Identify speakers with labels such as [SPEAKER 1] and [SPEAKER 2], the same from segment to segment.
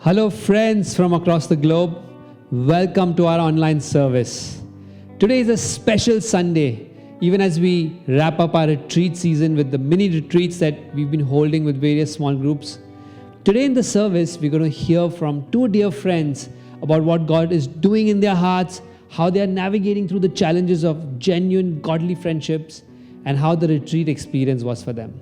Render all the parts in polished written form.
[SPEAKER 1] Hello, friends from across the globe. Welcome to our online service. Today is a special Sunday, even as we wrap up our retreat season with the mini retreats that we've been holding with various small groups. Today in the service, we're going to hear from two dear friends about what God is doing in their hearts, how they are navigating through the challenges of genuine godly friendships, and how the retreat experience was for them.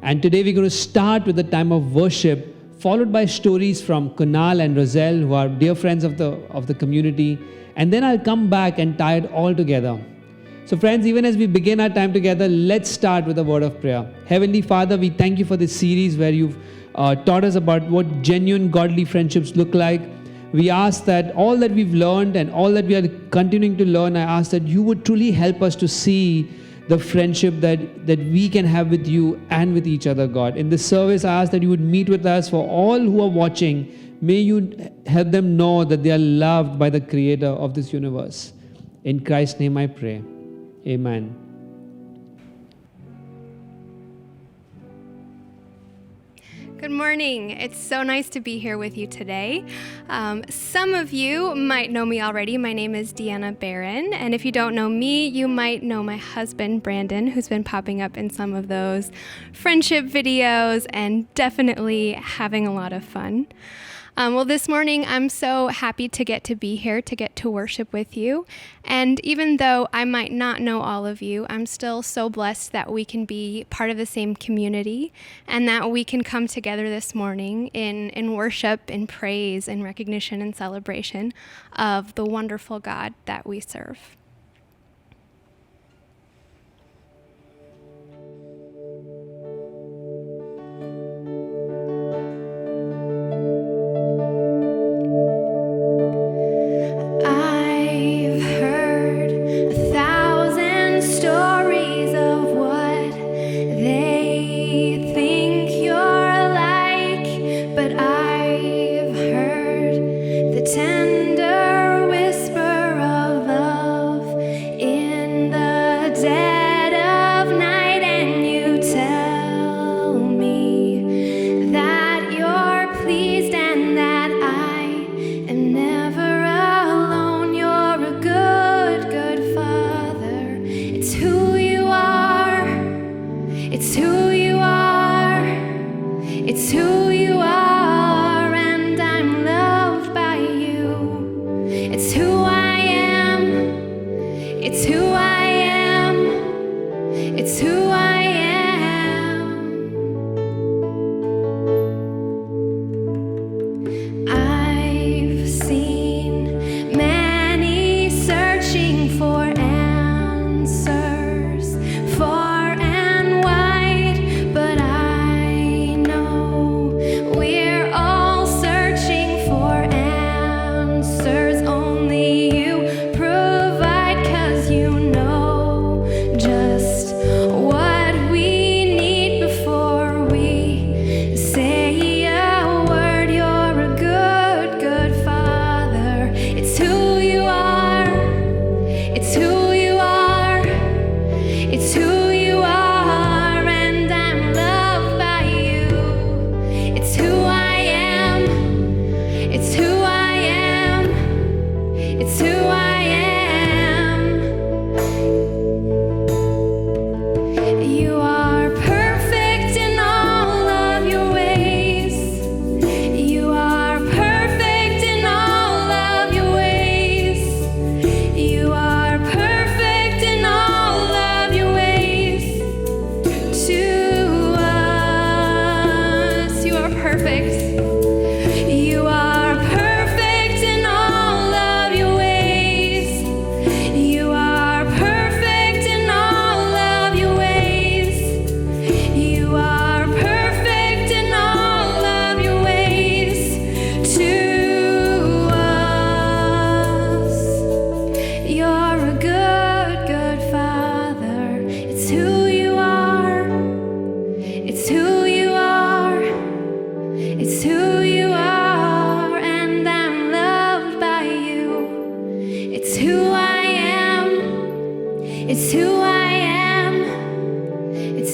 [SPEAKER 1] And today we're going to start with a time of worship, followed by stories from Kunal and Roselle, who are dear friends of the community. And then I'll come back and tie it all together. So friends, even as we begin our time together, let's start with a word of prayer. Heavenly Father, we thank you for this series where you've taught us about what genuine godly friendships look like. We ask that all that we've learned and all that we are continuing to learn, I ask that you would truly help us to see the friendship that we can have with you and with each other, God. In this service, I ask that you would meet with us. For all who are watching, may you help them know that they are loved by the Creator of this universe. In Christ's name I pray. Amen.
[SPEAKER 2] Good morning. It's so nice to be here with you today. Some of you might know me already. My name is Deanna Barron, and if you don't know me, you might know my husband, Brandon, who's been popping up in some of those friendship videos and definitely having a lot of fun. Well, this morning, I'm so happy to get to be here, to get to worship with you. And even though I might not know all of you, I'm still so blessed that we can be part of the same community and that we can come together this morning in worship, in praise, in recognition and celebration of the wonderful God that we serve. It's who I am. It's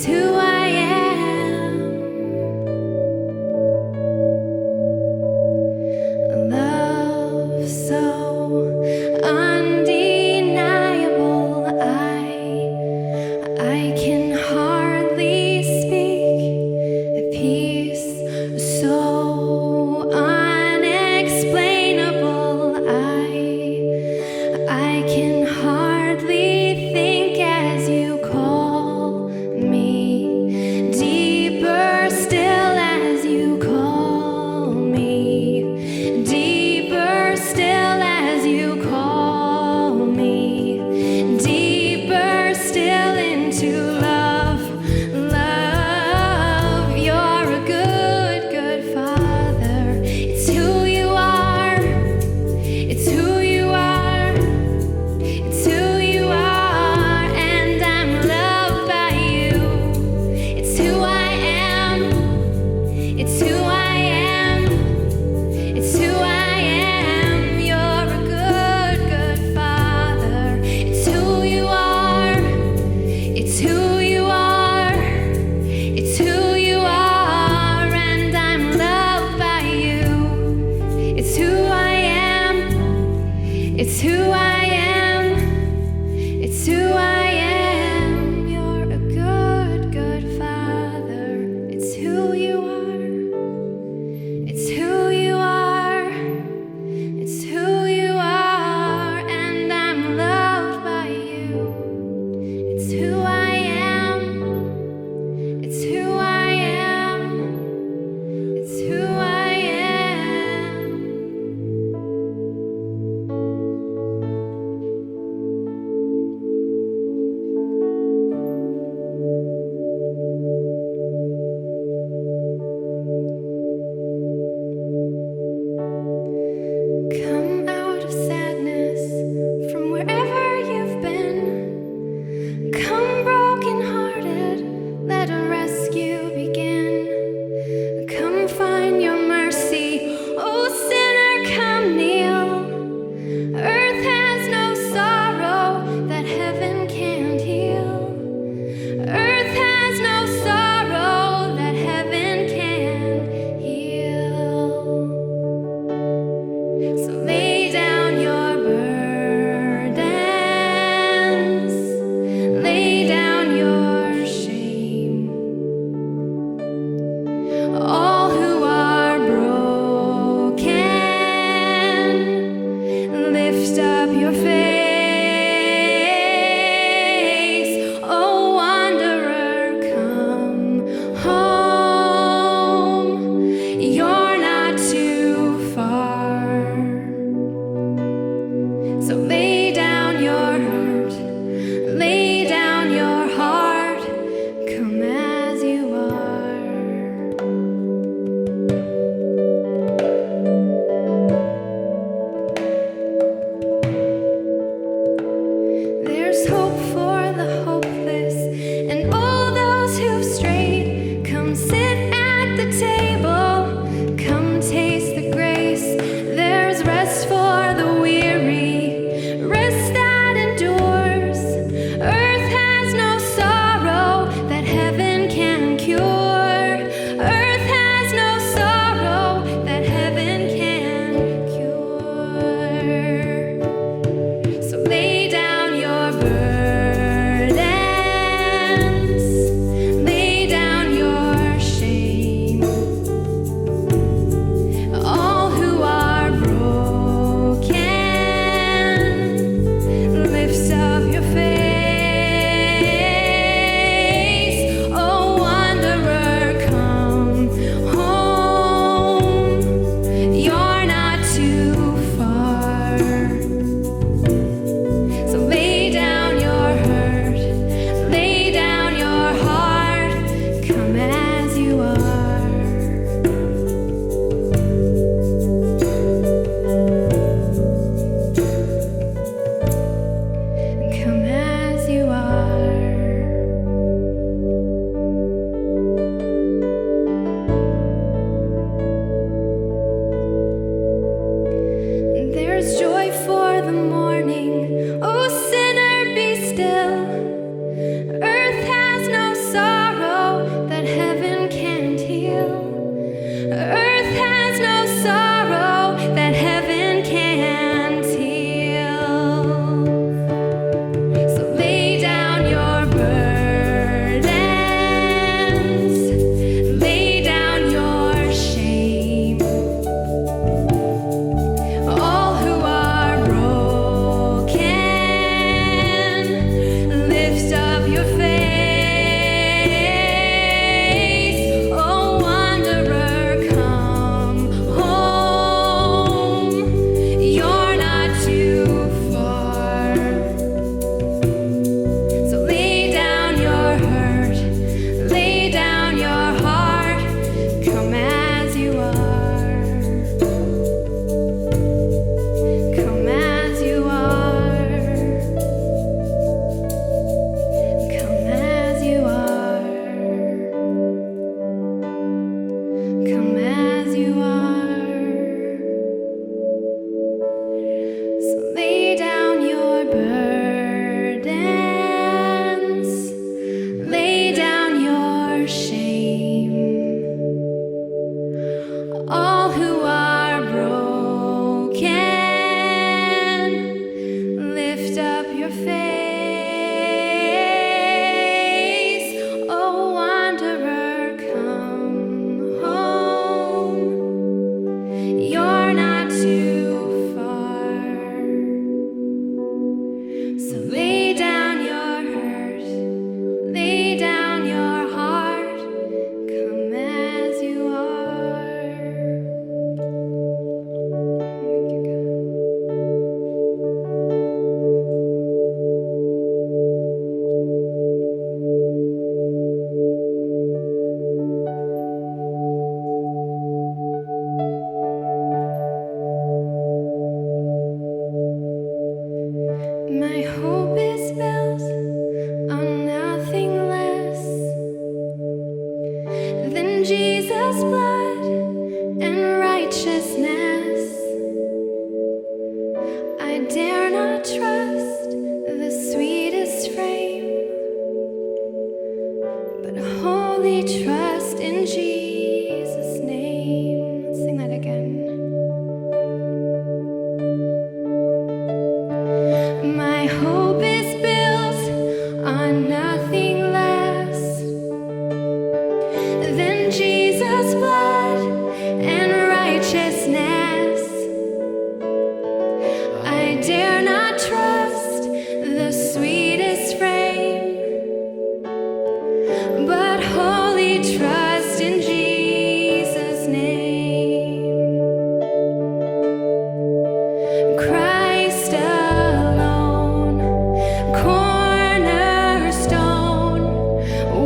[SPEAKER 2] who I am. Jesus' blood and righteousness, I dare not trust the sweetest frame, but wholly trust in Jesus' name. Let's sing that again. My hope is built on nothing less than Jesus' blood and righteousness. I dare not trust the sweetest frame, but wholly trust in Jesus' name. Christ alone, cornerstone,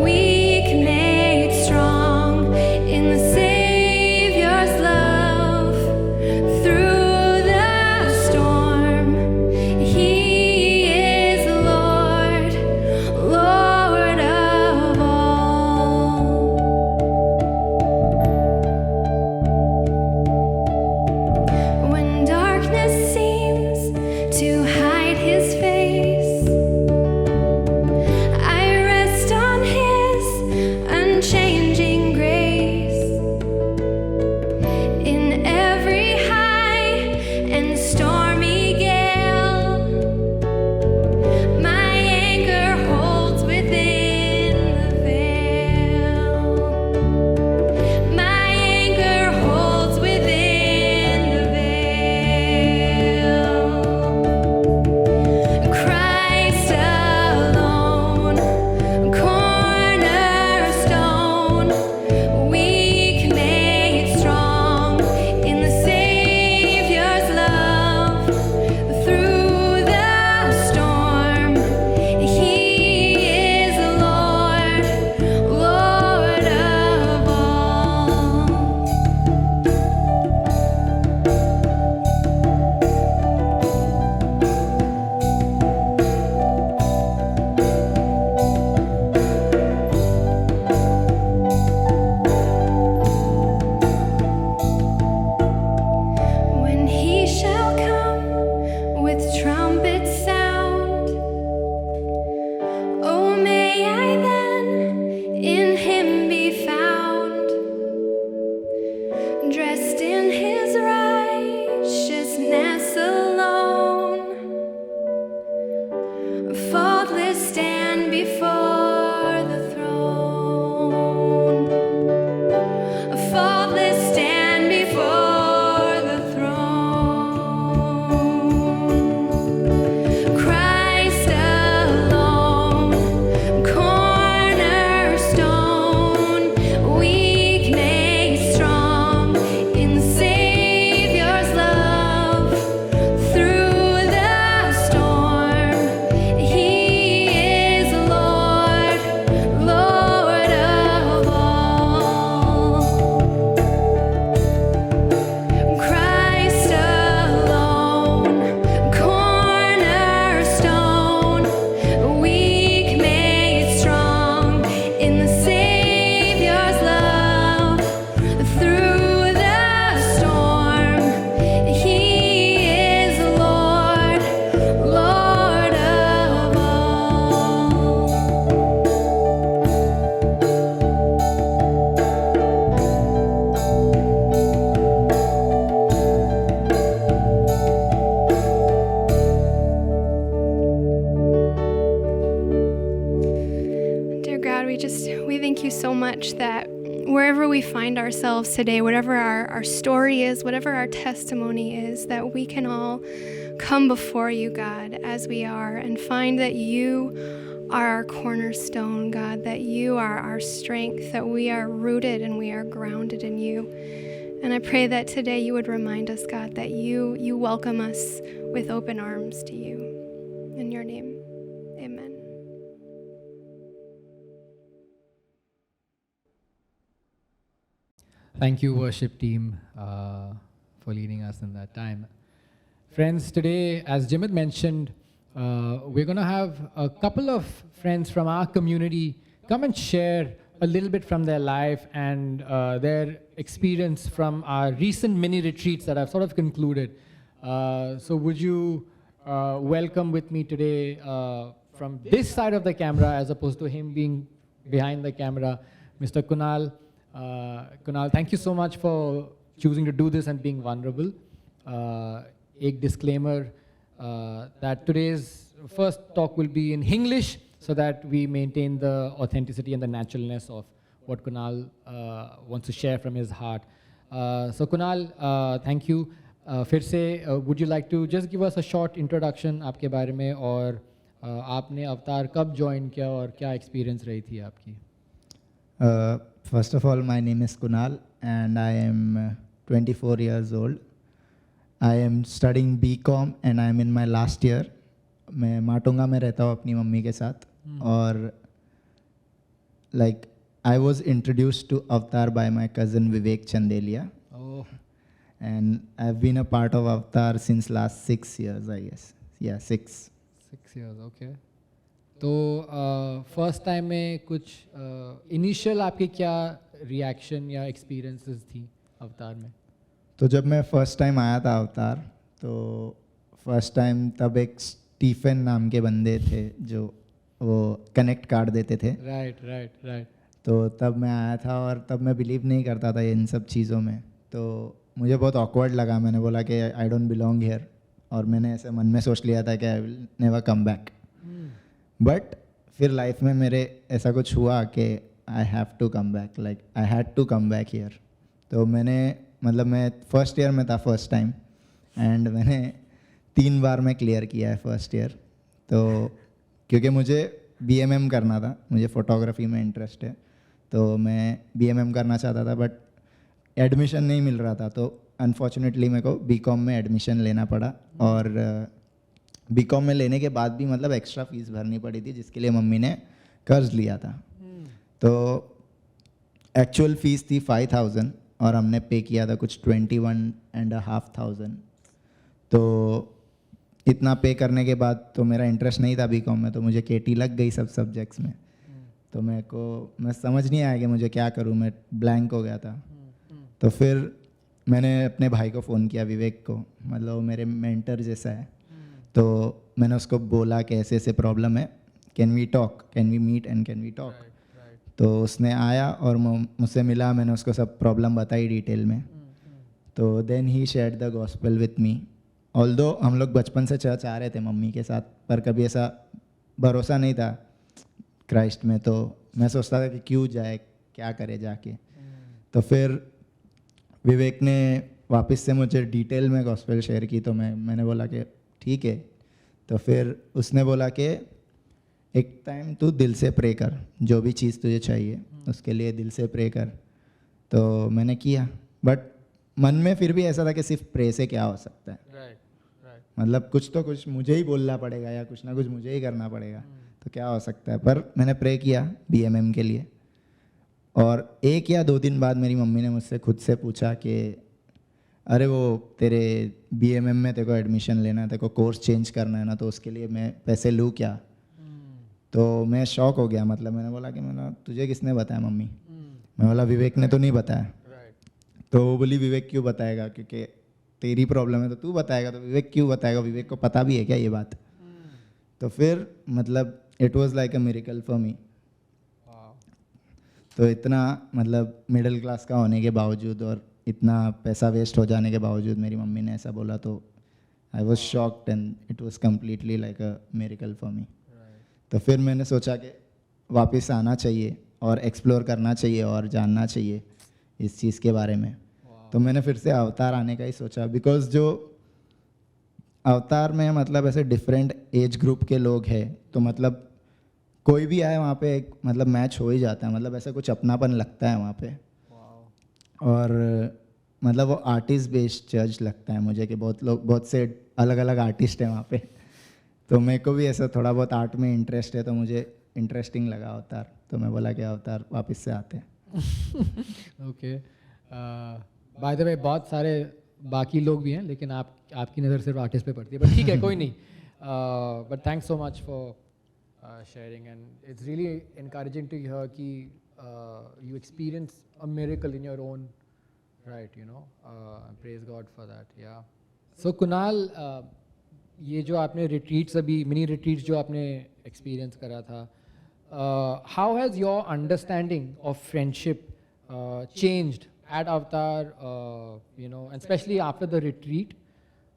[SPEAKER 2] weak made strong in the Savior's love. Through the storm, He is Lord, Lord of all. When darkness seems to hide His face, I rest on His unchanging grace. In every high and stormy gale, my anchor holds within the veil. My anchor holds within the veil. Christ alone, cornerstone, weak made strong in the Savior's love. Through the storm, He is Lord, Lord of all. When He shall come with trumpet sound, oh, may I then in Him be found, dressed in His righteousness alone, faultless stand before the throne. Faultless stand before the throne. Christ alone, cornerstone, weak made strong in the Savior's love. Through the storm, He is Lord, Lord of all. Christ alone, cornerstone, weak made strong in the Savior's love. Through the storm, He is Lord, Lord of all. Dear God, we thank you so much that wherever we find ourselves today, whatever our story is, whatever our testimony is, that we can all come before you, God, as we are, and find that you are our cornerstone, God, that you are our strength, that we are rooted and we are grounded in you. And I pray that today you would remind us, God, that you welcome us with open arms to you. In your name, amen.
[SPEAKER 3] Thank you, worship team, for leading us in that time. Friends, today, as Jim had mentioned, we're going to have a couple of friends from our community come and share a little bit from their life and their experience from our recent mini retreats that I've sort of concluded. So would you welcome with me today from this side of the camera, as opposed to him being behind the camera, Mr. Kunal. Kunal, thank you so much for choosing to do this and being vulnerable. A disclaimer that today's first talk will be in English, so that we maintain the authenticity and the naturalness of what Kunal wants to share from his heart. So Kunal, thank you. फिर से would you like to just give us a short introduction आपके बारे में, और आपने अवतार कब join किया और क्या experience रही थी आपकी?
[SPEAKER 4] First of all, my name is Kunal and I am 24 years old. I am studying BCom and I am in my last year. मैं माटुंगा में रहता हूँ अपनी मम्मी के साथ, और like I was introduced to Avatar by my cousin Vivek Chandelia.
[SPEAKER 3] Oh.
[SPEAKER 4] And I've been a part of Avatar since last 6 years, I guess. Yeah, 6.
[SPEAKER 3] 6 years, okay. तो first time में कुछ इनिशियल आपके क्या reaction या experiences थी अवतार में?
[SPEAKER 4] तो जब मैं फर्स्ट टाइम आया था अवतार, तो फर्स्ट टाइम तब एक स्टीफन नाम के बंदे थे जो वो कनेक्ट कार्ड देते थे.
[SPEAKER 3] राइट.
[SPEAKER 4] तो तब मैं आया था और तब मैं बिलीव नहीं करता था इन सब चीज़ों में, तो मुझे बहुत ऑकवर्ड लगा. मैंने बोला कि आई डोंट बिलोंग हियर, और मैंने ऐसे मन में सोच लिया था कि I will never come back. But फिर लाइफ में मेरे ऐसा कुछ हुआ कि I have to come back, like I had to come back here. तो मैंने मतलब मैं फर्स्ट ईयर में था फर्स्ट टाइम, एंड मैंने 3 बार में क्लियर किया है फर्स्ट ईयर. तो क्योंकि मुझे BMM करना था, मुझे फ़ोटोग्राफी में इंटरेस्ट है, तो मैं BMM करना चाहता था, बट एडमिशन नहीं मिल रहा था. तो अनफॉर्चुनेटली मेरे को BCom में एडमिशन लेना पड़ा, और BCom में लेने के बाद भी मतलब एक्स्ट्रा फीस भरनी पड़ी थी, जिसके लिए मम्मी ने कर्ज लिया था. तो एक्चुअल फ़ीस थी 5,000 और हमने पे किया था कुछ 21,500. तो इतना पे करने के बाद तो मेरा इंटरेस्ट नहीं था BCom में, तो मुझे KT लग गई सब सब्जेक्ट्स में. तो मैं समझ नहीं आया कि मुझे क्या करूँ, मैं ब्लैंक हो गया था. तो फिर मैंने अपने भाई को फ़ोन किया, विवेक को, मतलब वो मेरे मेंटर जैसा है. तो मैंने उसको बोला कि ऐसे ऐसे प्रॉब्लम है, can we meet and can we talk. तो उसने आया और मुझसे मिला, मैंने उसको सब प्रॉब्लम बताई डिटेल में. तो then he shared the gospel with me. Although हम लोग बचपन से चर्च आ रहे थे मम्मी के साथ, पर कभी ऐसा भरोसा नहीं था क्राइस्ट में. तो मैं सोचता था कि क्यों जाए, क्या करे जाके. तो फिर विवेक ने वापस से मुझे डिटेल में गॉस्पेल शेयर की. तो मैंने बोला कि ठीक है. तो फिर उसने बोला कि एक टाइम तू दिल से प्रे कर, जो भी चीज़ तुझे चाहिए उसके लिए दिल से प्रे कर. तो मैंने किया, बट मन में फिर भी ऐसा था कि सिर्फ प्रे से क्या हो सकता है. मतलब कुछ तो कुछ मुझे ही बोलना पड़ेगा या कुछ ना कुछ मुझे ही करना पड़ेगा, तो क्या हो सकता है. पर मैंने प्रे किया BMM के लिए, और 1 या 2 दिन बाद मेरी मम्मी ने मुझसे खुद से पूछा कि अरे वो तेरे BMM में तेरे को एडमिशन लेना है, तेरे को कोर्स चेंज करना है ना, तो उसके लिए मैं पैसे लूँ क्या. तो मैं शॉक हो गया. मतलब मैंने बोला कि तुझे किसने बताया मम्मी. मैं बोला विवेक ने तो नहीं बताया. तो वो बोली विवेक क्यों बताएगा, क्योंकि तेरी प्रॉब्लम है तो तू बताएगा, तो विवेक क्यों बताएगा, विवेक को पता भी है क्या ये बात. तो फिर मतलब it was like a miracle for me. तो इतना मतलब मिडिल क्लास का होने के बावजूद और इतना पैसा वेस्ट हो जाने के बावजूद मेरी मम्मी ने ऐसा बोला, तो I was shocked and it was completely like a miracle for me. तो फिर मैंने सोचा कि वापस आना चाहिए और एक्सप्लोर करना चाहिए और जानना चाहिए इस चीज़ के बारे में. तो मैंने फिर से अवतार आने का ही सोचा, बिकॉज जो अवतार में मतलब ऐसे डिफरेंट एज ग्रुप के लोग हैं, तो मतलब कोई भी आए वहाँ पे एक मतलब मैच हो ही जाता है. मतलब ऐसा कुछ अपनापन लगता है वहाँ पे. और मतलब वो आर्टिस्ट बेस्ड चर्च लगता है मुझे कि बहुत से अलग अलग आर्टिस्ट हैं वहाँ पे. तो मेरे को भी ऐसा थोड़ा बहुत आर्ट में इंटरेस्ट है, तो मुझे इंटरेस्टिंग लगा अवतार. तो मैं बोला कि अवतार वापस से आते हैं.
[SPEAKER 3] ओके. बाय द वे बहुत सारे बाकी लोग भी हैं, लेकिन आपकी नज़र सिर्फ आर्टिस्ट पे पड़ती है, बट ठीक है कोई नहीं. But thanks so much for sharing, and it's really encouraging to hear कि you experience a miracle in your own right, praise God for that, yeah. So Kunal, ये जो आपने retreats अभी mini retreats जो आपने experience करा था, how has your understanding of friendship changed at Avatar, and especially after the retreat,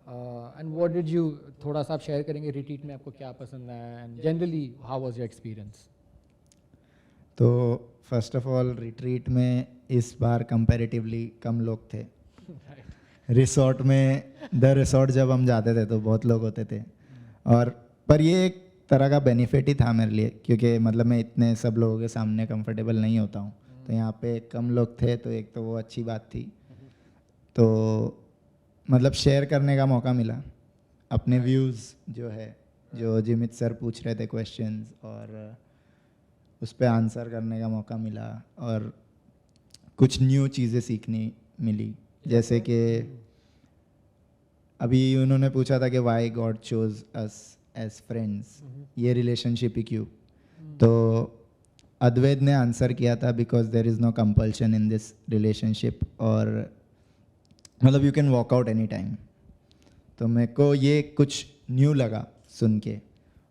[SPEAKER 3] and what did you, थोड़ा सा आप share करेंगे retreat में आपको क्या पसंद आया, and generally how was your experience?
[SPEAKER 4] तो फर्स्ट ऑफ ऑल रिट्रीट में इस बार कंपैरेटिवली कम लोग थे. रिसोर्ट में रिसोर्ट जब हम जाते थे तो बहुत लोग होते थे, और पर ये एक तरह का बेनिफिट ही था मेरे लिए, क्योंकि मतलब मैं इतने सब लोगों के सामने कंफर्टेबल नहीं होता हूँ. तो यहाँ पे कम लोग थे तो एक तो वो अच्छी बात थी. तो मतलब शेयर करने का मौका मिला अपने व्यूज़ जो है, जो जिमित सर पूछ रहे थे क्वेश्चंस, और उस पर आंसर करने का मौका मिला, और कुछ न्यू चीज़ें सीखनी मिली. जैसे कि अभी उन्होंने पूछा था कि why God chose us as friends, ये रिलेशनशिप ही क्यों. तो अद्वैत ने आंसर किया था because there is no compulsion in this relationship, और मतलब you can walk out any time. तो मेरे को ये कुछ न्यू लगा सुन के,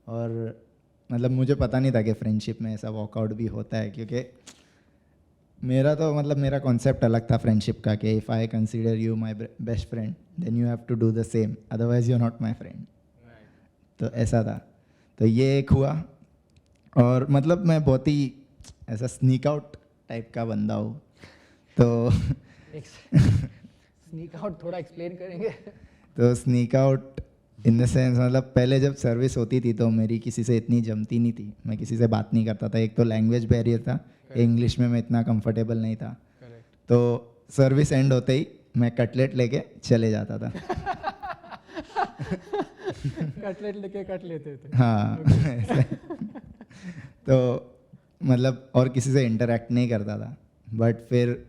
[SPEAKER 4] और मतलब मुझे पता नहीं था कि फ्रेंडशिप में ऐसा वॉकआउट भी होता है, क्योंकि मेरा कॉन्सेप्ट अलग था फ्रेंडशिप का कि if I consider you my best friend then you have to do the same, otherwise you are not my friend. तो ऐसा था. तो ये एक हुआ, और मतलब मैं बहुत ही ऐसा स्नीक आउट टाइप का बंदा हूँ. तो
[SPEAKER 3] स्नीक आउट थोड़ा एक्सप्लेन करेंगे?
[SPEAKER 4] तो sneak out in the sense, मतलब पहले जब सर्विस होती थी तो मेरी किसी से इतनी जमती नहीं थी, मैं किसी से बात नहीं करता था. एक तो लैंग्वेज बैरियर था, इंग्लिश में मैं इतना कंफर्टेबल नहीं था. तो सर्विस एंड होते ही मैं कटलेट लेके चले जाता था.
[SPEAKER 3] कटलेट लेके कट लेते थे?
[SPEAKER 4] हाँ. तो मतलब और किसी से इंटरेक्ट नहीं करता था. बट फिर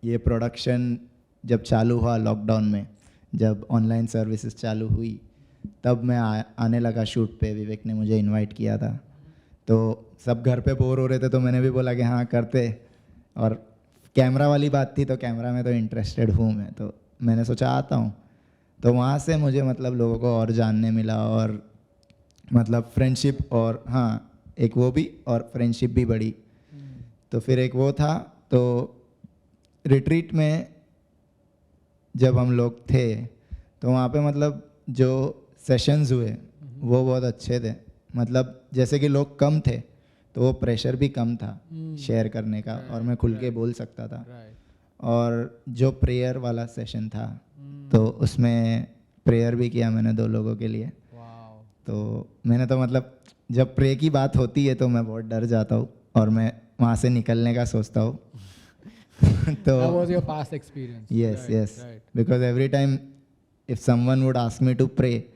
[SPEAKER 4] ये प्रोडक्शन जब चालू हुआ लॉकडाउन में, जब ऑनलाइन सर्विसेज चालू हुई, तब मैं आने लगा शूट पे. विवेक ने मुझे इनवाइट किया था. तो सब घर पे बोर हो रहे थे तो मैंने भी बोला कि हाँ करते, और कैमरा वाली बात थी तो कैमरा में तो इंटरेस्टेड हूँ मैं, तो मैंने सोचा आता हूँ. तो वहाँ से मुझे मतलब लोगों को और जानने मिला, और मतलब फ्रेंडशिप, और हाँ एक वो भी, और फ्रेंडशिप भी बढ़ी. तो फिर एक वो था. तो रिट्रीट में जब हम लोग थे तो वहाँ पे मतलब जो सेशंस हुए वो बहुत अच्छे थे. मतलब जैसे कि लोग कम थे तो वो प्रेशर भी कम था शेयर करने का, और मैं खुल के बोल सकता था. और जो प्रेयर वाला सेशन था तो उसमें प्रेयर भी किया मैंने 2 लोगों के लिए. तो मैंने तो मतलब जब प्रे की बात होती है तो मैं बहुत डर जाता हूँ, और मैं वहाँ से निकलने का सोचता हूँ. तो
[SPEAKER 3] That was your past experience?
[SPEAKER 4] Yes,
[SPEAKER 3] Right,
[SPEAKER 4] yes.
[SPEAKER 3] right.
[SPEAKER 4] Because every time if someone would ask me to pray,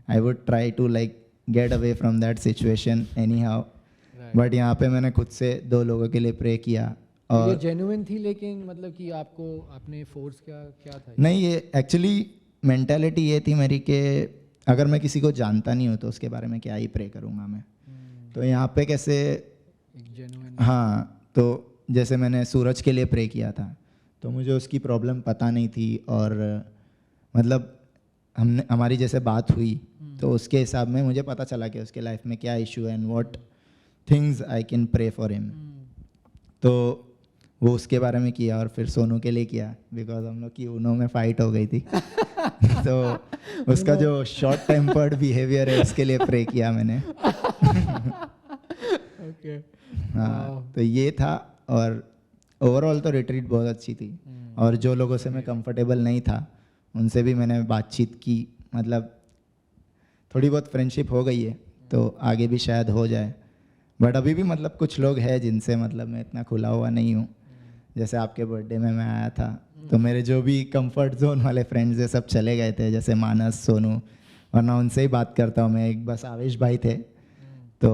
[SPEAKER 4] I would try to like get away from that situation anyhow.
[SPEAKER 3] Right.
[SPEAKER 4] But यहाँ पे मैंने खुद से 2 लोगों के लिए pray किया.
[SPEAKER 3] ये
[SPEAKER 4] और
[SPEAKER 3] जेन्युइन थी, लेकिन मतलब कि आपको आपने फोर्स क्या था?
[SPEAKER 4] नहीं, ये एक्चुअली मेंटालिटी ये थी मेरी कि अगर मैं किसी को जानता नहीं हूँ तो उसके बारे में क्या ही प्रे करूँगा मैं. तो यहाँ पे कैसे,
[SPEAKER 3] एक जेन्युइन,
[SPEAKER 4] हाँ, तो जैसे मैंने सूरज के लिए प्रे किया था तो मुझे उसकी प्रॉब्लम पता नहीं थी, और मतलब हमारी जैसे बात हुई तो उसके हिसाब में मुझे पता चला कि उसके लाइफ में क्या इशू है and what things I can pray for him. तो वो उसके बारे में किया, और फिर सोनू के लिए किया बिकॉज हम लोग की उनो में फाइट हो गई थी. तो उसका जो शॉर्ट टेम्पर्ड बिहेवियर है उसके लिए प्रे किया मैंने.
[SPEAKER 3] ओके.
[SPEAKER 4] हाँ, तो ये था. और ओवरऑल तो रिट्रीट बहुत अच्छी थी, और जो लोगों से मैं कंफर्टेबल नहीं था उनसे भी मैंने बातचीत की. मतलब थोड़ी बहुत फ्रेंडशिप हो गई है, तो आगे भी शायद हो जाए. बट अभी भी मतलब कुछ लोग हैं जिनसे मतलब मैं इतना खुला हुआ नहीं हूँ. जैसे आपके बर्थडे में मैं आया था तो मेरे जो भी कंफर्ट जोन वाले फ्रेंड्स है सब चले गए थे, जैसे मानस, सोनू, वरना उनसे ही बात करता हूँ मैं. एक बस आवेश भाई थे तो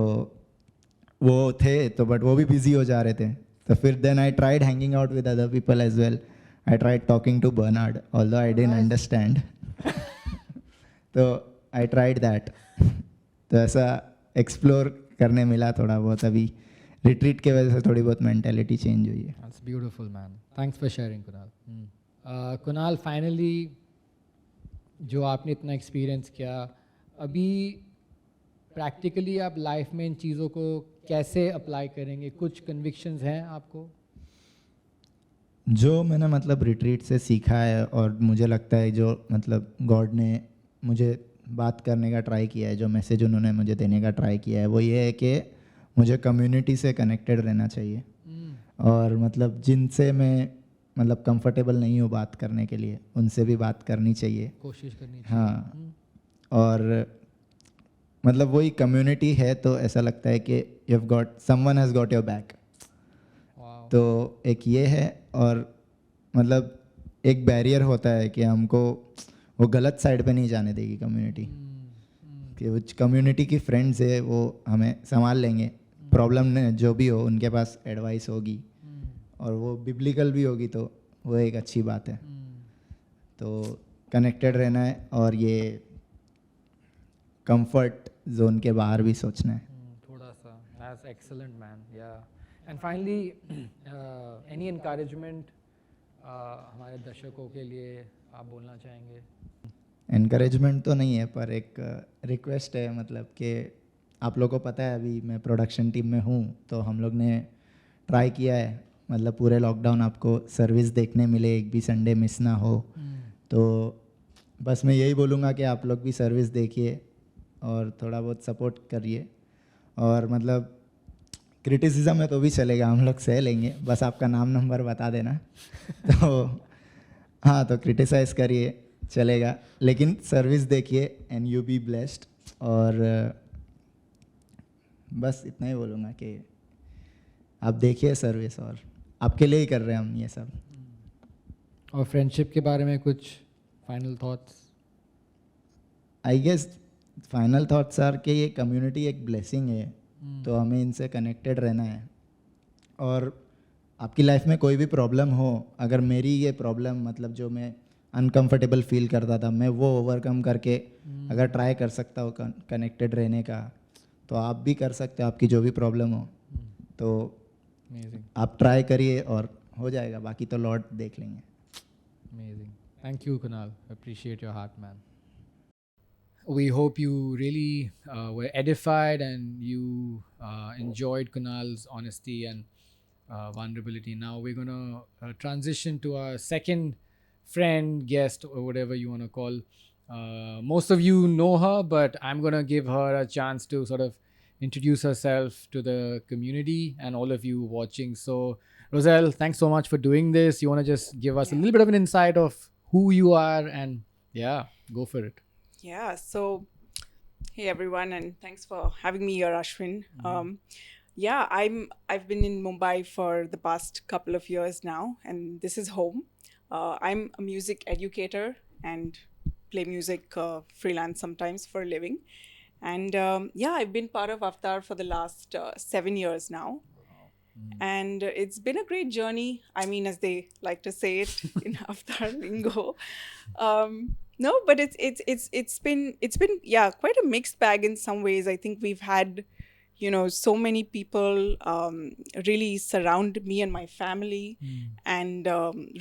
[SPEAKER 4] वो थे, तो बट वो भी बिजी हो जा रहे थे. तो फिर then I tried hanging out with other people as well. I tried talking to Bernard although I didn't understand. तो आई ट्राइड दैट. तो ऐसा एक्सप्लोर करने मिला थोड़ा बहुत अभी. रिट्रीट के वजह से थोड़ी बहुत मेंटेलिटी चेंज हुई है.
[SPEAKER 3] That's beautiful, man. Thanks for sharing, Kunal. Kunal, finally, जो आपने इतना एक्सपीरियंस किया, अभी प्रैक्टिकली आप लाइफ में इन चीज़ों को कैसे अप्लाई करेंगे? कुछ कन्विक्शंस हैं आपको?
[SPEAKER 4] जो मैंने मतलब रिट्रीट से सीखा है और मुझे लगता है जो मतलब गॉड ने मुझे बात करने का ट्राई किया है, जो मैसेज उन्होंने मुझे देने का ट्राई किया है, वो ये है कि मुझे कम्युनिटी से कनेक्टेड रहना चाहिए. और मतलब जिनसे मैं मतलब कंफर्टेबल नहीं हूँ बात करने के लिए, उनसे भी बात करनी चाहिए.
[SPEAKER 3] कोशिश करनी चाहिए.
[SPEAKER 4] हाँ. और मतलब वही कम्युनिटी है तो ऐसा लगता है कि you have got someone has got your back.
[SPEAKER 3] Wow.
[SPEAKER 4] तो एक ये है. और मतलब एक बैरियर होता है कि हमको वो गलत साइड पे नहीं जाने देगी कम्युनिटी, कि वो कम्युनिटी की फ्रेंड्स है वो हमें संभाल लेंगे. प्रॉब्लम जो भी हो उनके पास एडवाइस होगी और वो बिब्लिकल भी होगी, तो वो एक अच्छी बात है. तो कनेक्टेड रहना है और ये कंफर्ट जोन के बाहर भी सोचना है.
[SPEAKER 3] थोड़ा सा. That's excellent, man. Yeah. And finally, any encouragement हमारे दर्शकों के लिए आप बोलना चाहेंगे?
[SPEAKER 4] एनकरेजमेंट तो नहीं है, पर एक रिक्वेस्ट है. मतलब कि आप लोगों को पता है अभी मैं प्रोडक्शन टीम में हूँ, तो हम लोग ने ट्राई किया है मतलब पूरे लॉकडाउन आपको सर्विस देखने मिले, एक भी संडे मिस ना हो. तो बस मैं यही बोलूँगा कि आप लोग भी सर्विस देखिए और थोड़ा बहुत सपोर्ट करिए. और मतलब क्रिटिसिज्म है तो भी चलेगा, हम लोग सह लेंगे, बस आपका नाम नंबर बता देना. तो हाँ, तो क्रिटिसाइज़ करिए, चलेगा, लेकिन सर्विस देखिए एंड यू बी ब्लेस्ड. और बस इतना ही बोलूँगा कि आप देखिए सर्विस, और आपके लिए ही कर रहे हैं हम ये सब.
[SPEAKER 3] और फ्रेंडशिप के बारे में कुछ final thoughts?
[SPEAKER 4] I guess final thoughts are कि ये कम्युनिटी एक ब्लेसिंग है, तो हमें इनसे कनेक्टेड रहना है. और आपकी लाइफ में कोई भी प्रॉब्लम हो, अगर मेरी ये प्रॉब्लम मतलब जो मैं अनकंफर्टेबल फील करता था, मैं वो ओवरकम करके अगर ट्राई कर सकता हूँ कनेक्टेड रहने का, तो आप भी कर सकते हो. आपकी जो भी प्रॉब्लम हो तो
[SPEAKER 3] Amazing.
[SPEAKER 4] आप ट्राई करिए और हो जाएगा, बाकी तो लॉर्ड देख लेंगे.
[SPEAKER 3] Amazing. Thank you, Kunal. Appreciate your heart, man. We hope you really were edified and you enjoyed Kunal's honesty and vulnerability. Now we're going to transition to our second friend, guest, or whatever you want to call. Most of you know her, but I'm going to give her a chance to sort of introduce herself to the community and all of you watching. So, Roselle, thanks so much for doing this. You want to just give us a little bit of an insight of who you are, and yeah, go for it.
[SPEAKER 5] Yeah, so hey everyone, and thanks for having me here, Ashwin. Yeah, I've been in Mumbai for the past couple of years now, and this is home. I'm a music educator and play music freelance sometimes for a living. And yeah, I've been part of Avatar for the last 7 years now. And it's been a great journey. I mean, as they like to say it in Avatar lingo. No, but it's been yeah, quite a mixed bag in some ways. I think we've had, so many people really surround me and my family and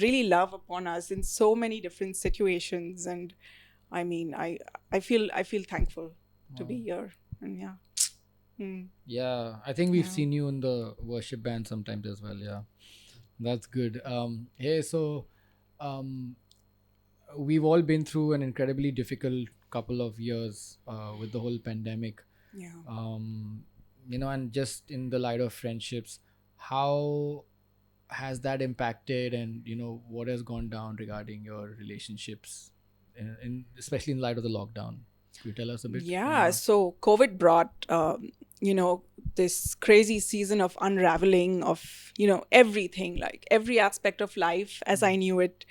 [SPEAKER 5] really love upon us in so many different situations. And I mean, I feel thankful to be here. And yeah.
[SPEAKER 3] Yeah, I think we've seen you in the worship band sometimes as well. Yeah, that's good. Hey, so we've all been through an incredibly difficult couple of years with the whole pandemic.
[SPEAKER 5] Yeah.
[SPEAKER 3] And just in the light of friendships, how has that impacted, and what has gone down regarding your relationships, especially in light of the lockdown? Could you tell us a bit?
[SPEAKER 5] Yeah, so COVID brought, this crazy season of unraveling of, everything, like every aspect of life as I knew it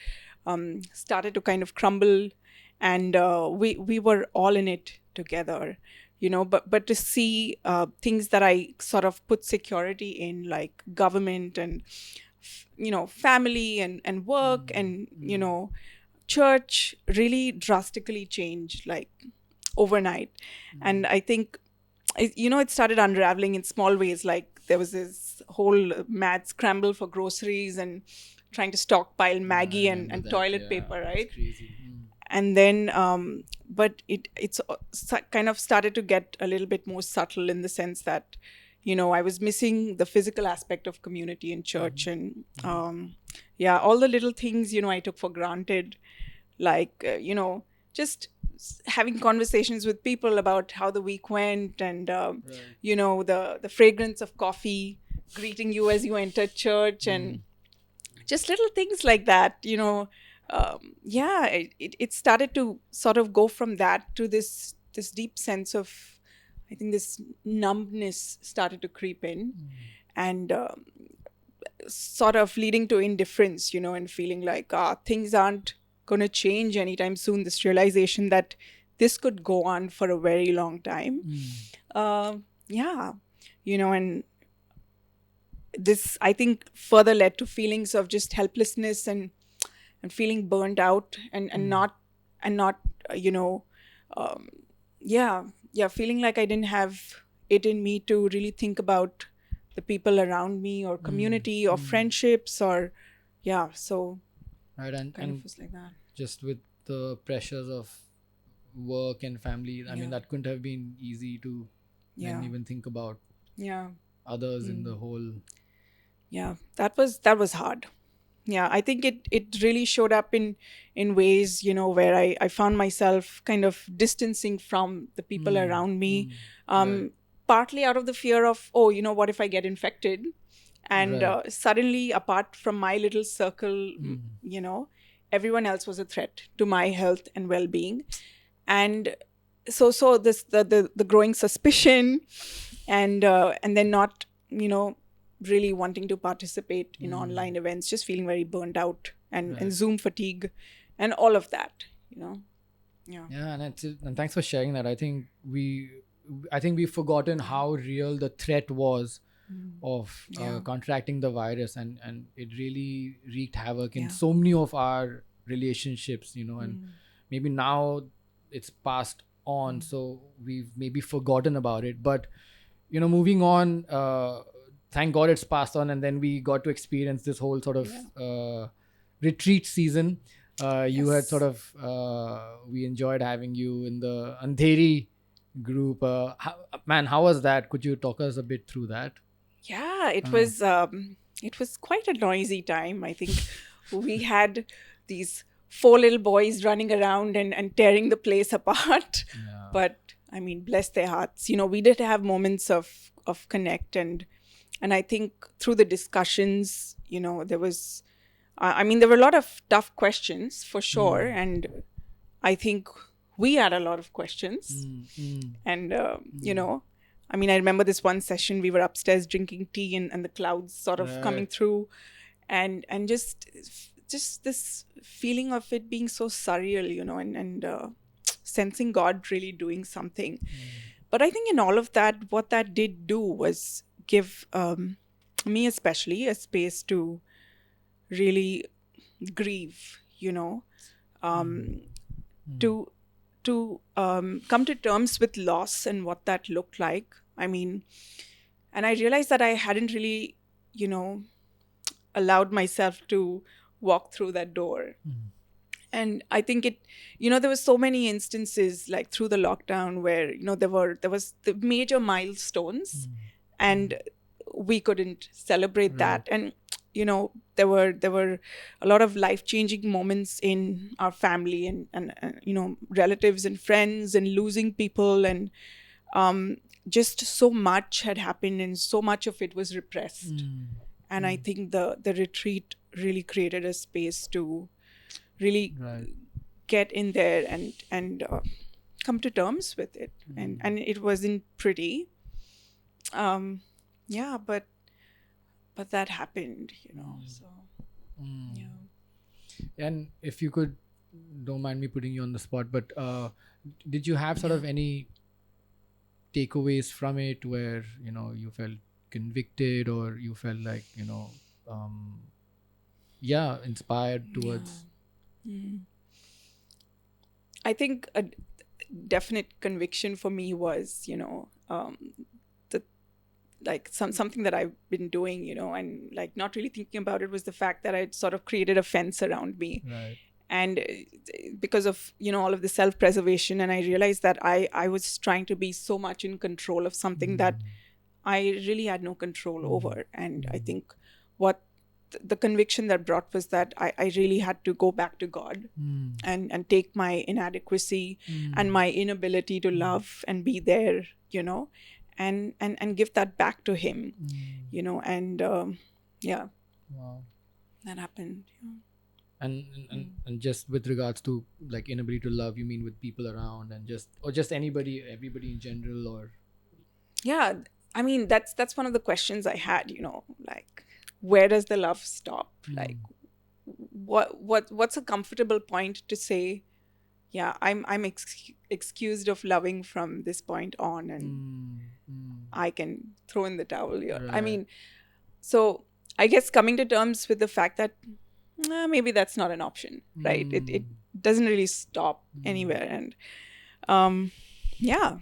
[SPEAKER 5] started to kind of crumble, and we were all in it together, but to see things that I sort of put security in, like government and, family and work and, church really drastically changed, like overnight. And I think it started unraveling in small ways, like there was this whole mad scramble for groceries and trying to stockpile Maggie and toilet paper, right?
[SPEAKER 3] Crazy.
[SPEAKER 5] And then but it's kind of started to get a little bit more subtle in the sense that, you know, I was missing the physical aspect of community in church. And yeah, all the little things, you know, I took for granted, like you know, just having conversations with people about how the week went, and you know, the fragrance of coffee greeting you as you entered church, and just little things like that, you know. Yeah, it started to sort of go from that to this deep sense of, I think, this numbness started to creep in, and sort of leading to indifference, you know, and feeling like things aren't going to change anytime soon. This realization that this could go on for a very long time. Yeah, you know, and this, I think, further led to feelings of just helplessness and feeling burnt out, and not you know, yeah, feeling like I didn't have it in me to really think about the people around me, or community, or friendships, or yeah, so
[SPEAKER 3] Right,
[SPEAKER 5] kind
[SPEAKER 3] and
[SPEAKER 5] of was like that.
[SPEAKER 3] just with the pressures of work and family, I mean, that couldn't have been easy to then even think about
[SPEAKER 5] Yeah,
[SPEAKER 3] others in the whole.
[SPEAKER 5] yeah, that was hard. Yeah, I think it really showed up in ways, you know, where I found myself kind of distancing from the people around me, partly out of the fear of, oh, you know, what if I get infected? And suddenly, apart from my little circle, you know, everyone else was a threat to my health and well-being. And so this the growing suspicion, and then not, you know, really wanting to participate in online events, just feeling very burned out, and Zoom fatigue and all of that, you know.
[SPEAKER 3] Yeah, and thanks for sharing that. I think we've forgotten how real the threat was of contracting the virus, and it really wreaked havoc in so many of our relationships, you know. And maybe now it's passed on, so we've maybe forgotten about it. But you know, moving on, thank God it's passed on, and then we got to experience this whole sort of retreat season. You had sort of we enjoyed having you in the Andheri group. How was that? Could you talk us a bit through that?
[SPEAKER 5] Yeah, it was quite a noisy time. I think we had these 4 little boys running around and tearing the place apart. But I mean, bless their hearts. You know, we did have moments of connect, and I think through the discussions, you know, there was, I mean, there were a lot of tough questions for sure, and I think we had a lot of questions, and you know, I mean, I remember this one session, we were upstairs drinking tea, and the clouds sort of coming through, and just this feeling of it being so surreal, you know, and sensing God really doing something. But I think in all of that, what that did do was give me especially a space to really grieve, you know, to come to terms with loss and what that looked like. I mean, and I realized that I hadn't really, you know, allowed myself to walk through that door. And I think it, you know, there were so many instances like through the lockdown where, you know, there was the major milestones, and we couldn't celebrate that. And you know, there were a lot of life-changing moments in our family, and you know, relatives and friends, and losing people, and just so much had happened, and so much of it was repressed. And I think the retreat really created a space to really get in there and come to terms with it. And it wasn't pretty. Yeah, but that happened, you know. So yeah.
[SPEAKER 3] And if you could, don't mind me putting you on the spot, but did you have sort of any takeaways from it where, you know, you felt convicted, or you felt like, you know, inspired towards?
[SPEAKER 5] I think a definite conviction for me was, you know, like something that I've been doing, you know, and like not really thinking about it was the fact that I'd sort of created a fence around me.
[SPEAKER 3] Right.
[SPEAKER 5] And because of, you know, all of the self-preservation, and I realized that I was trying to be so much in control of something that I really had no control over. And I think what the conviction that brought was that I really had to go back to God and take my inadequacy and my inability to love and be there, you know, and give that back to Him, you know, and yeah,
[SPEAKER 3] Wow.
[SPEAKER 5] that happened. Yeah.
[SPEAKER 3] And just with regards to like inability to love, you mean with people around and just everybody in general, or?
[SPEAKER 5] Yeah, I mean that's one of the questions I had, you know, like where does the love stop? Like what's a comfortable point to say, yeah, I'm excused of loving from this point on, and I can throw in the towel here. I
[SPEAKER 3] Right.
[SPEAKER 5] mean, so I guess coming to terms with the fact that maybe that's not an option, right? It doesn't really stop anywhere. And yeah,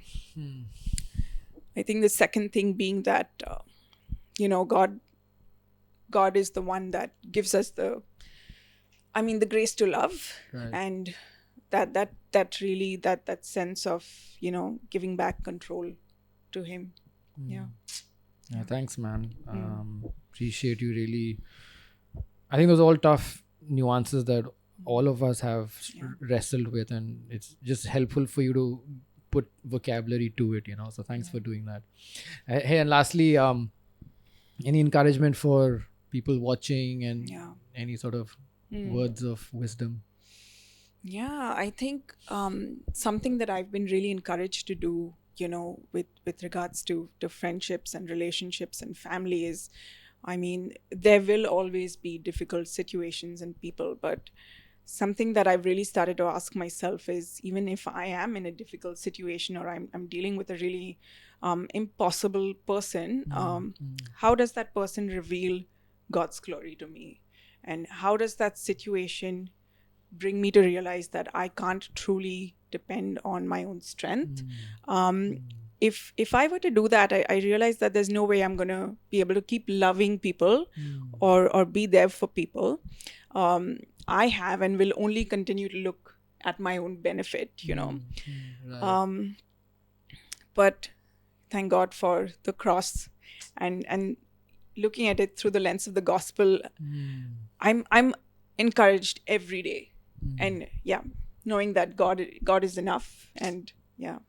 [SPEAKER 5] I think the second thing being that you know, God is the one that gives us the grace to love.
[SPEAKER 3] Right.
[SPEAKER 5] And that really that sense of, you know, giving back control to Him. Yeah.
[SPEAKER 3] Yeah, thanks, man. Appreciate you really. I think those are all tough nuances that all of us have wrestled with, and it's just helpful for you to put vocabulary to it, you know. So thanks for doing that. Hey, and lastly, any encouragement for people watching, and any sort of words of wisdom?
[SPEAKER 5] Yeah, I think something that I've been really encouraged to do, you know, with regards to friendships and relationships and family is, I mean, there will always be difficult situations and people, but something that I've really started to ask myself is, even if I am in a difficult situation or I'm dealing with a really impossible person, how does that person reveal God's glory to me? And how does that situation bring me to realize that I can't truly depend on my own strength? If I were to do that, I realize that there's no way I'm going to be able to keep loving people or be there for people. I have and will only continue to look at my own benefit, you know.
[SPEAKER 3] Right.
[SPEAKER 5] But thank God for the cross, and looking at it through the lens of the gospel, I'm encouraged every day. And yeah, knowing that God is enough. And yeah.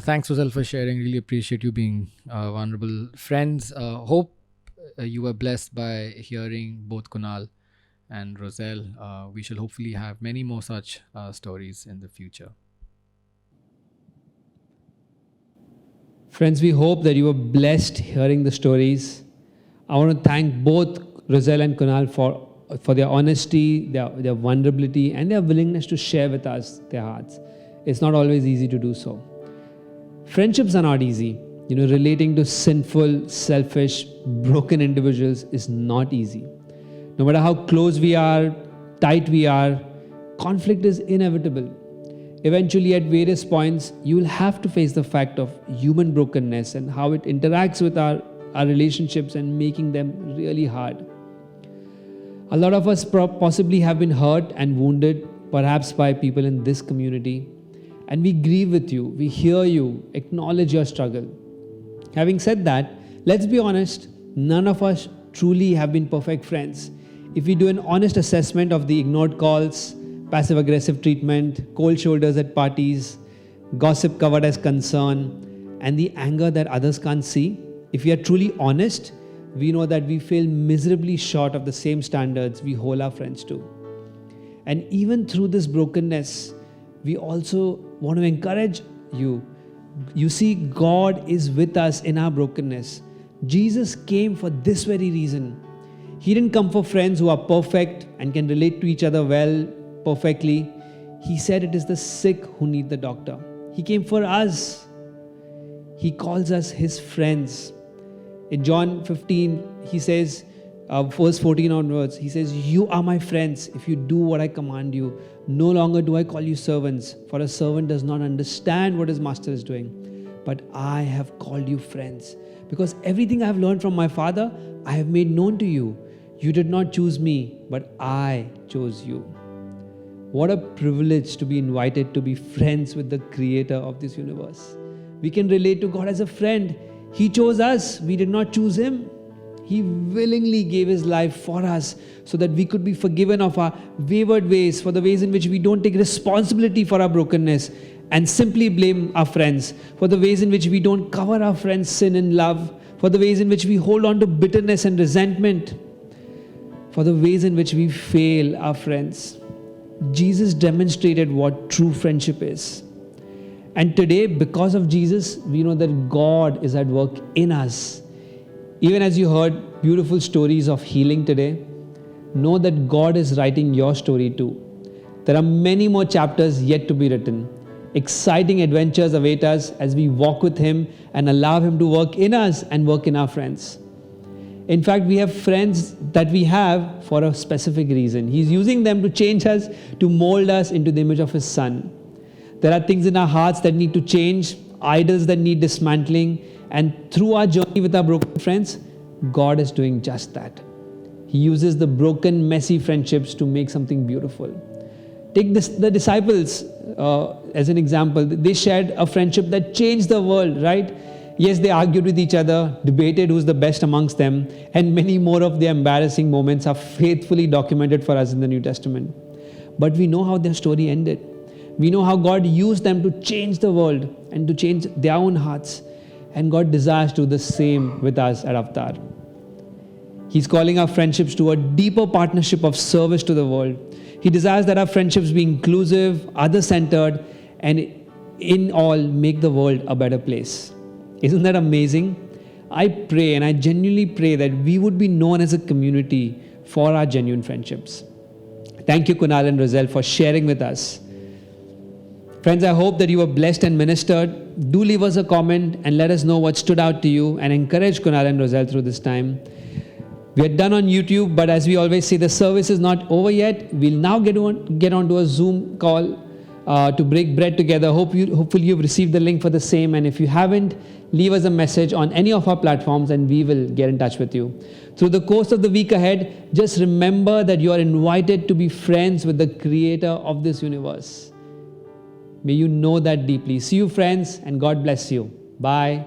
[SPEAKER 3] Thanks, Roselle, for sharing. Really appreciate you being vulnerable. Friends, hope you were blessed by hearing both Kunal and Roselle. We shall hopefully have many more such stories in the future.
[SPEAKER 1] Friends, we hope that you were blessed hearing the stories. I want to thank both Roselle and Kunal for their honesty, their vulnerability, and their willingness to share with us their hearts. It's not always easy to do so. Friendships are not easy. You know, relating to sinful, selfish, broken individuals is not easy. No matter how close we are, tight we are, conflict is inevitable. Eventually, at various points, you will have to face the fact of human brokenness and how it interacts with our relationships and making them really hard. A lot of us possibly have been hurt and wounded, perhaps by people in this community. And we grieve with you, we hear you, acknowledge your struggle. Having said that, let's be honest, none of us truly have been perfect friends. If we do an honest assessment of the ignored calls, passive-aggressive treatment, cold shoulders at parties, gossip covered as concern, and the anger that others can't see, if we are truly honest, we know that we fail miserably short of the same standards we hold our friends to. And even through this brokenness, we also want to encourage you. You see, God is with us in our brokenness. Jesus came for this very reason. He didn't come for friends who are perfect and can relate to each other well, perfectly. He said it is the sick who need the doctor. He came for us. He calls us His friends. In John 15, He says, verse 14 onwards, He says, "You are my friends if you do what I command you. No longer do I call you servants, for a servant does not understand what his master is doing. But I have called you friends, because everything I have learned from my Father, I have made known to you. You did not choose me, but I chose you. What a privilege to be invited to be friends with the Creator of this universe. We can relate to God as a friend. He chose us, we did not choose Him. He willingly gave His life for us so that we could be forgiven of our wayward ways, for the ways in which we don't take responsibility for our brokenness and simply blame our friends, for the ways in which we don't cover our friends' sin in love, for the ways in which we hold on to bitterness and resentment, for the ways in which we fail our friends. Jesus demonstrated what true friendship is. And today, because of Jesus, we know that God is at work in us. Even as you heard beautiful stories of healing today, know that God is writing your story too. There are many more chapters yet to be written. Exciting adventures await us as we walk with Him and allow Him to work in us and work in our friends. In fact, we have friends that we have for a specific reason. He's using them to change us, to mold us into the image of His Son. There are things in our hearts that need to change, idols that need dismantling, and through our journey with our broken friends, God is doing just that. He uses the broken, messy friendships to make something beautiful. Take the disciples as an example. They shared a friendship that changed the world, right? Yes, they argued with each other, debated who's the best amongst them, and many more of their embarrassing moments are faithfully documented for us in the New Testament. But we know how their story ended. We know how God used them to change the world and to change their own hearts. And God desires to do the same with us at Avatar. He's calling our friendships to a deeper partnership of service to the world. He desires that our friendships be inclusive, other-centered, and in all make the world a better place. Isn't that amazing? I pray, and I genuinely pray, that we would be known as a community for our genuine friendships. Thank you, Kunal and Roselle, for sharing with us. Friends, I hope that you were blessed and ministered. Do leave us a comment and let us know what stood out to you, and encourage Kunal and Roselle through this time. We are done on YouTube, but as we always say, the service is not over yet. We'll now get onto a Zoom call to break bread together. Hopefully you've received the link for the same, and if you haven't, leave us a message on any of our platforms and we will get in touch with you. Through the course of the week ahead, just remember that you are invited to be friends with the Creator of this universe. May you know that deeply. See you, friends, and God bless you. Bye.